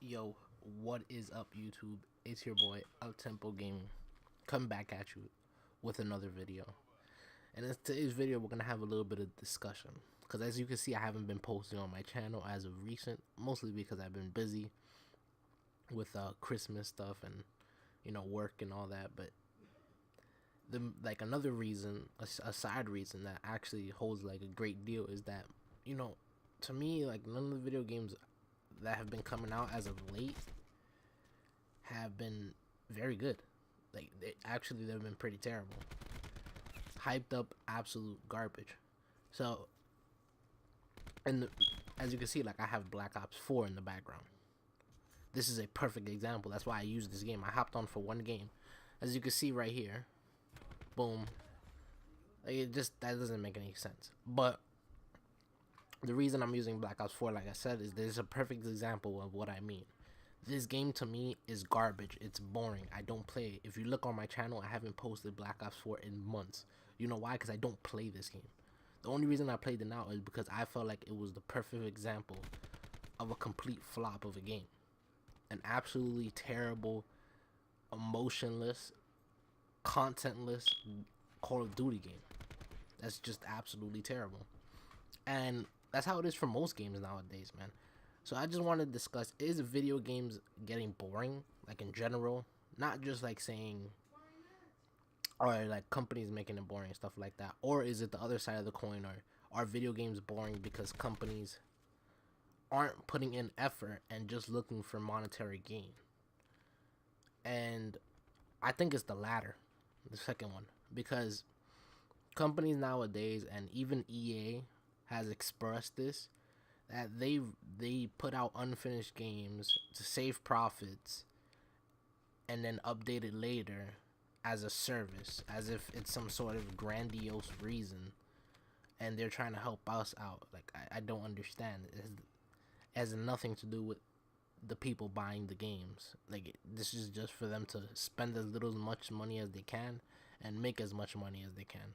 Yo, what is up, YouTube? It's your boy, Uptempo Gaming, coming back at you with another video. And in today's video, we're gonna have a little bit of discussion. Because as you can see, I haven't been posting on my channel as of recent, mostly because I've been busy with Christmas stuff and work and all that. But another reason, a side reason that actually holds like a great deal is that to me, like, none of the video games that have been coming out as of late have been very good. Like, they've been pretty terrible, hyped up absolute garbage. So, as you can see, like, I have Black Ops 4 in the background. This is a perfect example. That's why I used this game. I hopped on for one game. As you can see right here, boom. Like, that doesn't make any sense. But the reason I'm using Black Ops 4, like I said, is there's a perfect example of what I mean. This game to me is garbage. It's boring. I don't play it. If you look on my channel, I haven't posted Black Ops 4 in months. You know why? Because I don't play this game. The only reason I played it now is because I felt like it was the perfect example of a complete flop of a game. An absolutely terrible, emotionless, contentless Call of Duty game. That's just absolutely terrible. And that's how it is for most games nowadays, man. So I just want to discuss, is video games getting boring, like, in general? Not just like saying, or like companies making it boring and stuff like that. Or is it the other side of the coin, or are video games boring because companies aren't putting in effort and just looking for monetary gain? And I think it's the latter, the second one, because companies nowadays, and even EA has expressed this, that they put out unfinished games to save profits and then update it later as a service, as if it's some sort of grandiose reason, and they're trying to help us out. Like, I don't understand. It has nothing to do with the people buying the games. Like, this is just for them to spend as much money as they can and make as much money as they can.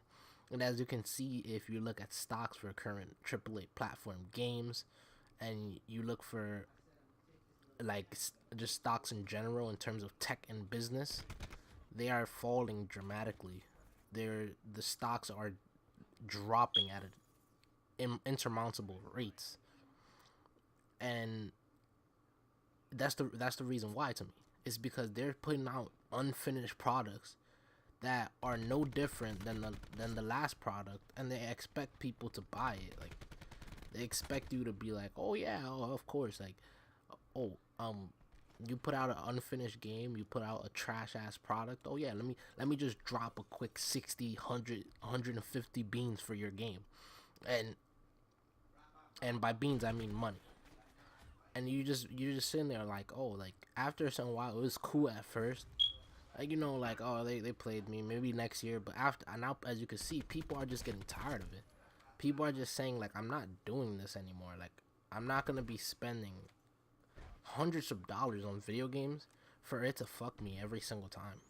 And as you can see, if you look at stocks for current AAA platform games, and you look for like just stocks in general in terms of tech and business, they are falling dramatically. The stocks are dropping at insurmountable rates, and that's the reason why, to me. It's because they're putting out unfinished products that are no different than the last product, and they expect people to buy it. Like, they expect you to be like, oh yeah, oh, of course, like, oh, you put out an unfinished game, you put out a trash ass product, oh yeah, let me just drop a quick 60, 100, 150 beans for your game. And by beans I mean money. And you're just sitting there like, oh, like, after a certain while, it was cool at first. Like, like, oh, they played me, maybe next year. But after, now, as you can see, people are just getting tired of it. People are just saying, like, I'm not doing this anymore. Like, I'm not going to be spending hundreds of dollars on video games for it to fuck me every single time.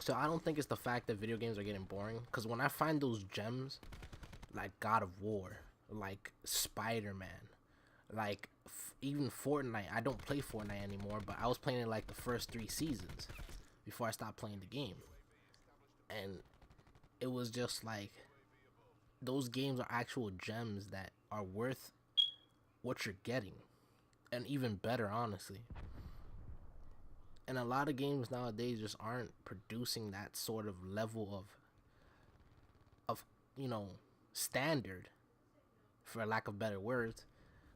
So I don't think it's the fact that video games are getting boring. Because when I find those gems, like God of War, like Spider-Man, like even Fortnite. I don't play Fortnite anymore, but I was playing it like the first 3 seasons before I stopped playing the game. And it was just like, those games are actual gems that are worth what you're getting, and even better, honestly. And a lot of games nowadays just aren't producing that sort of level of standard, for lack of better words,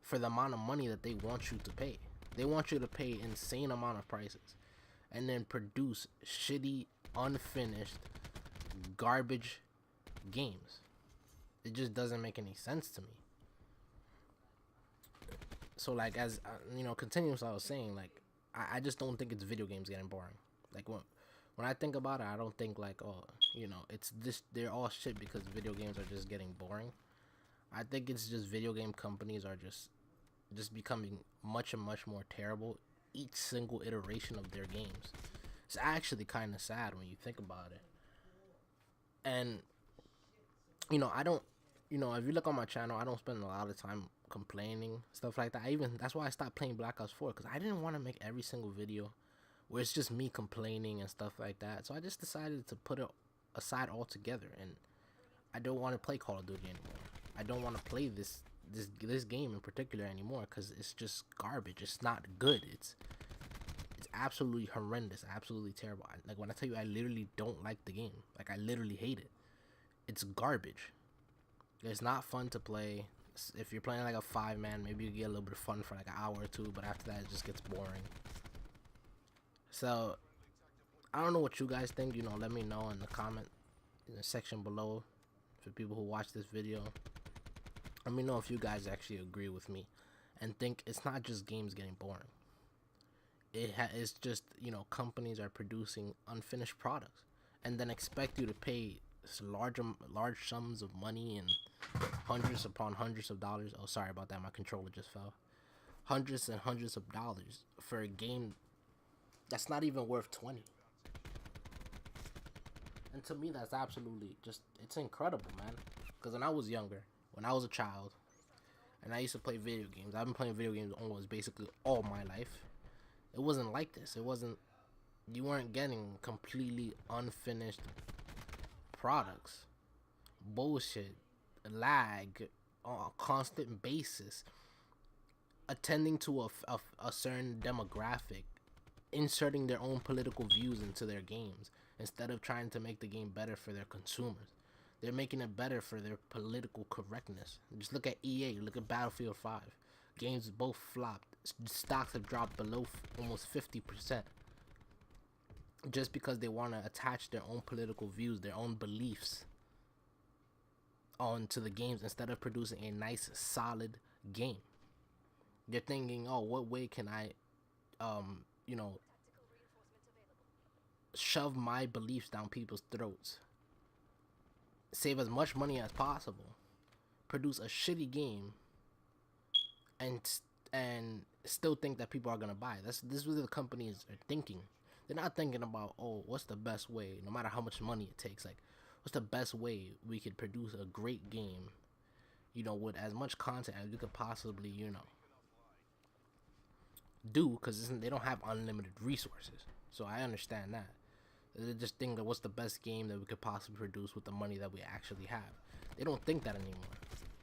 for the amount of money that they want you to pay. They want you to pay insane amount of prices and then produce shitty, unfinished, garbage games. It just doesn't make any sense to me. So, like, as continuing what I was saying, like, I just don't think it's video games getting boring. Like, when I think about it, I don't think like, oh, it's this, they're all shit because video games are just getting boring. I think it's just video game companies are just becoming much and much more terrible each single iteration of their games. It's actually kind of sad when you think about it. And I don't, if you look on my channel, I don't spend a lot of time complaining, stuff like that. That's why I stopped playing Black Ops 4, because I didn't want to make every single video where it's just me complaining and stuff like that. So I just decided to put it aside altogether, and I don't want to play Call of Duty anymore. I don't want to play this game in particular anymore, because it's just garbage. It's not good. It's absolutely horrendous, absolutely terrible. Like, when I tell you I literally don't like the game, like, I literally hate it. It's garbage. It's not fun to play. If you're playing like a 5-man, maybe you get a little bit of fun for like an hour or two, but after that it just gets boring. So I don't know what you guys think. Let me know in the comment in the section below. For people who watch this video, let me know if you guys actually agree with me and think it's not just games getting boring. It's just, companies are producing unfinished products and then expect you to pay large sums of money and hundreds upon hundreds of dollars. Oh, sorry about that, my controller just fell. Hundreds and hundreds of dollars for a game that's not even worth 20. And to me, that's absolutely it's incredible, man. Because when I was younger, when I was a child, and I used to play video games, I've been playing video games almost basically all my life. It wasn't like this. You weren't getting completely unfinished products, bullshit, lag on a constant basis, attending to a certain demographic, inserting their own political views into their games instead of trying to make the game better for their consumers. They're making it better for their political correctness. Just look at EA, look at Battlefield 5. Games both flopped. Stocks have dropped below almost 50%. Just because they want to attach their own political views, their own beliefs onto the games instead of producing a nice, solid game. You're thinking, oh, what way can I, shove my beliefs down people's throats, save as much money as possible, produce a shitty game, and still think that people are gonna buy. This is what the companies are thinking. They're not thinking about, oh, what's the best way, no matter how much money it takes. Like, what's the best way we could produce a great game, with as much content as we could possibly, do, because they don't have unlimited resources. So I understand that. They just think that what's the best game that we could possibly produce with the money that we actually have. They don't think that anymore.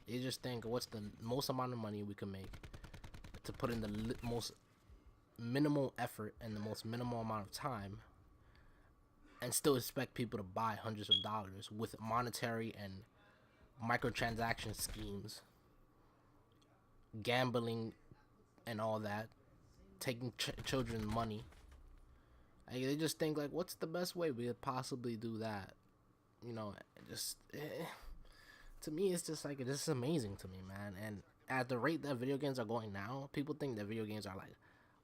They just think, what's the most amount of money we can make to put in the most minimal effort and the most minimal amount of time, and still expect people to buy hundreds of dollars with monetary and microtransaction schemes, gambling and all that, taking children's money. Like, they just think, like, what's the best way we could possibly do that? To me, it's just like, this is amazing to me, man. And at the rate that video games are going now, people think that video games are like,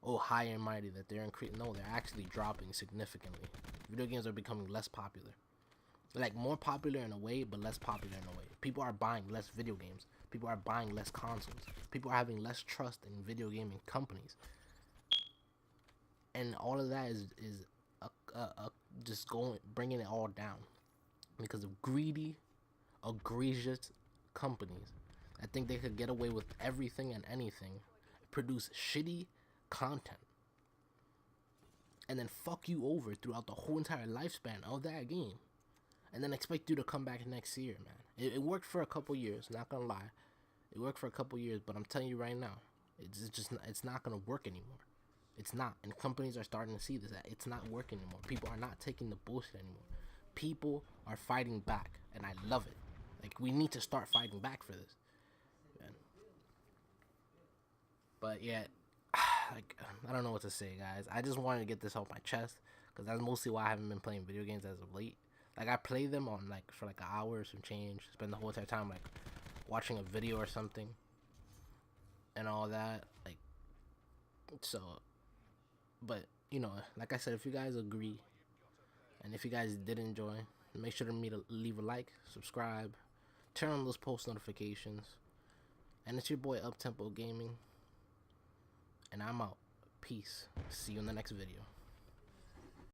oh, high and mighty, that they're increasing. No, they're actually dropping significantly. Video games are becoming less popular. Like, more popular in a way, but less popular in a way. People are buying less video games. People are buying less consoles. People are having less trust in video gaming companies. And all of that is just bringing it all down because of greedy, egregious companies. I think they could get away with everything and anything, produce shitty content, and then fuck you over throughout the whole entire lifespan of that game, and then expect you to come back next year, man. It worked for a couple years, not gonna lie. It worked for a couple years, but I'm telling you right now, it's not gonna work anymore. It's not, and companies are starting to see this, that it's not working anymore. People are not taking the bullshit anymore. People are fighting back, and I love it. Like, we need to start fighting back for this. Man. But yeah, like, I don't know what to say, guys. I just wanted to get this off my chest, because that's mostly why I haven't been playing video games as of late. Like, I play them on, like, for like an hour or some change, spend the whole entire time, like, watching a video or something, and all that, like, so. But, like I said, if you guys agree, and if you guys did enjoy, make sure to leave a like, subscribe, turn on those post notifications. And it's your boy Uptempo Gaming, and I'm out. Peace. See you in the next video.